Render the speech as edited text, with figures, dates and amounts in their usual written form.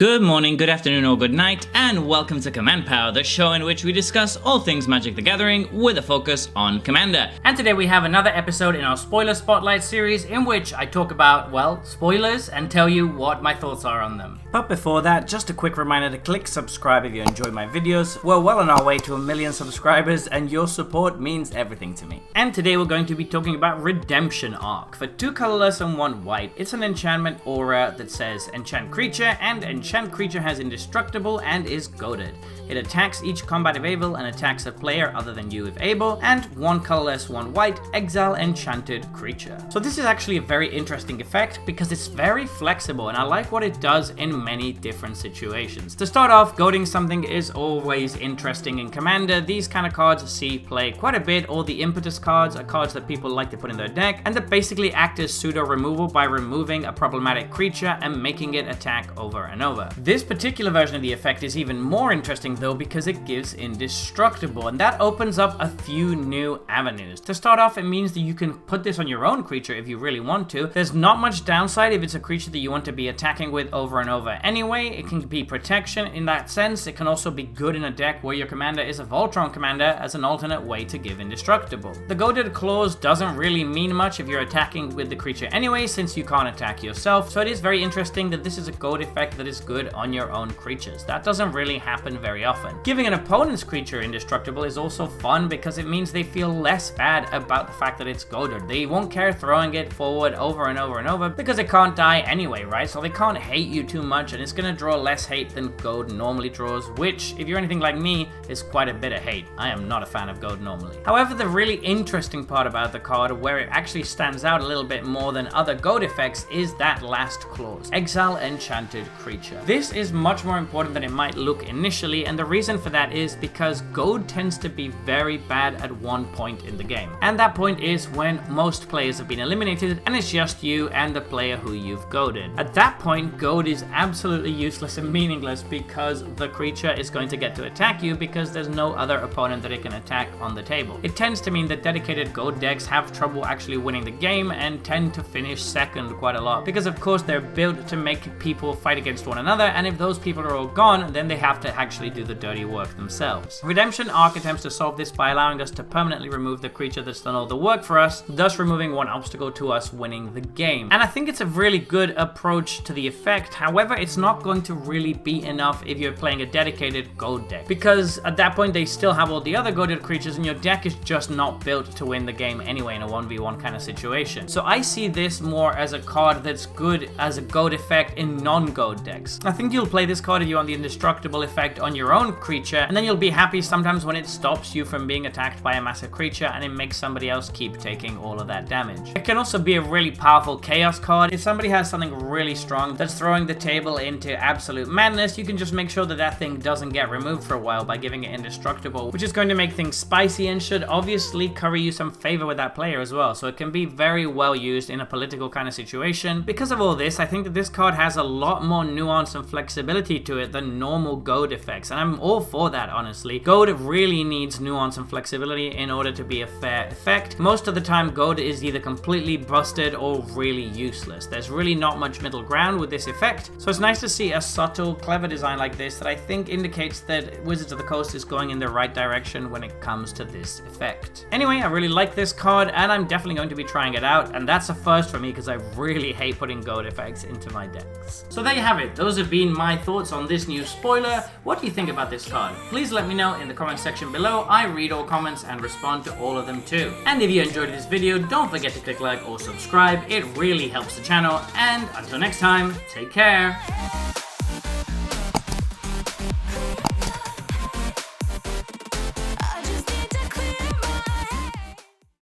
Good morning, good afternoon, or good night, and welcome to Command Power, the show in which we discuss all things Magic the Gathering with a focus on Commander. And today we have another episode in our Spoiler Spotlight series in which I talk about, well, spoilers and tell you what my thoughts are on them. But before that, just a quick reminder to click subscribe if you enjoy my videos. We're well on our way to 1 million subscribers and your support means everything to me. And today we're going to be talking about Redemption Arc. For 2 colorless and 1 white, it's an enchantment aura that says enchant creature, and enchant creature has indestructible and is goaded. It attacks each combat if able and attacks a player other than you if able, and 1 colorless, 1 white, exile enchanted creature. So this is actually a very interesting effect because it's very flexible and I like what it does in many different situations. To start off, goading something is always interesting in Commander. These kind of cards see play quite a bit. All the impetus cards are cards that people like to put in their deck and that basically act as pseudo removal by removing a problematic creature and making it attack over and over. This particular version of the effect is even more interesting though because it gives indestructible, and that opens up a few new avenues. To start off, it means that you can put this on your own creature if you really want to. There's not much downside if it's a creature that you want to be attacking with over and over anyway. It can be protection in that sense. It can also be good in a deck where your commander is a Voltron commander as an alternate way to give indestructible. The goaded clause doesn't really mean much if you're attacking with the creature anyway, since you can't attack yourself, so it is very interesting that this is a goad effect that is good on your own creatures. That doesn't really happen very often. Giving an opponent's creature indestructible is also fun because it means they feel less bad about the fact that it's goaded. They won't care throwing it forward over and over and over because it can't die anyway, right? So they can't hate you too much and it's going to draw less hate than goad normally draws, which, if you're anything like me, is quite a bit of hate. I am not a fan of goad normally. However, the really interesting part about the card, where it actually stands out a little bit more than other goad effects, is that last clause, exile enchanted creature. This is much more important than it might look initially, and the reason for that is because goad tends to be very bad at one point in the game, and that point is when most players have been eliminated and it's just you and the player who you've goaded. At that point, goad is absolutely useless and meaningless because the creature is going to get to attack you because there's no other opponent that it can attack on the table. It tends to mean that dedicated goad decks have trouble actually winning the game and tend to finish second quite a lot because of course they're built to make people fight against one another, and if those people are all gone, then they have to actually do the dirty work themselves. Redemption Arc attempts to solve this by allowing us to permanently remove the creature that's done all the work for us, thus removing one obstacle to us winning the game. And I think it's a really good approach to the effect. However, it's not going to really be enough if you're playing a dedicated goad deck, because at that point they still have all the other goaded creatures and your deck is just not built to win the game anyway in a 1v1 kind of situation. So I see this more as a card that's good as a goad effect in non-goad decks. I think you'll play this card if you want the indestructible effect on your own creature, and then you'll be happy sometimes when it stops you from being attacked by a massive creature and it makes somebody else keep taking all of that damage. It can also be a really powerful chaos card. If somebody has something really strong that's throwing the table into absolute madness, you can just make sure that that thing doesn't get removed for a while by giving it indestructible, which is going to make things spicy and should obviously curry you some favor with that player as well. So it can be very well used in a political kind of situation. Because of all this, I think that this card has a lot more nuance and flexibility to it than normal goad effects, and I'm all for that, honestly. Goad really needs nuance and flexibility in order to be a fair effect. Most of the time, goad is either completely busted or really useless. There's really not much middle ground with this effect, so it's nice to see a subtle, clever design like this that I think indicates that Wizards of the Coast is going in the right direction when it comes to this effect. Anyway, I really like this card, and I'm definitely going to be trying it out, and that's a first for me because I really hate putting goad effects into my decks. So there you have it. Those have been my thoughts on this new spoiler. What do you think about this card? Please let me know in the comment section below. I read all comments and respond to all of them too. And if you enjoyed this video, don't forget to click like or subscribe. It really helps the channel. And until next time, take care.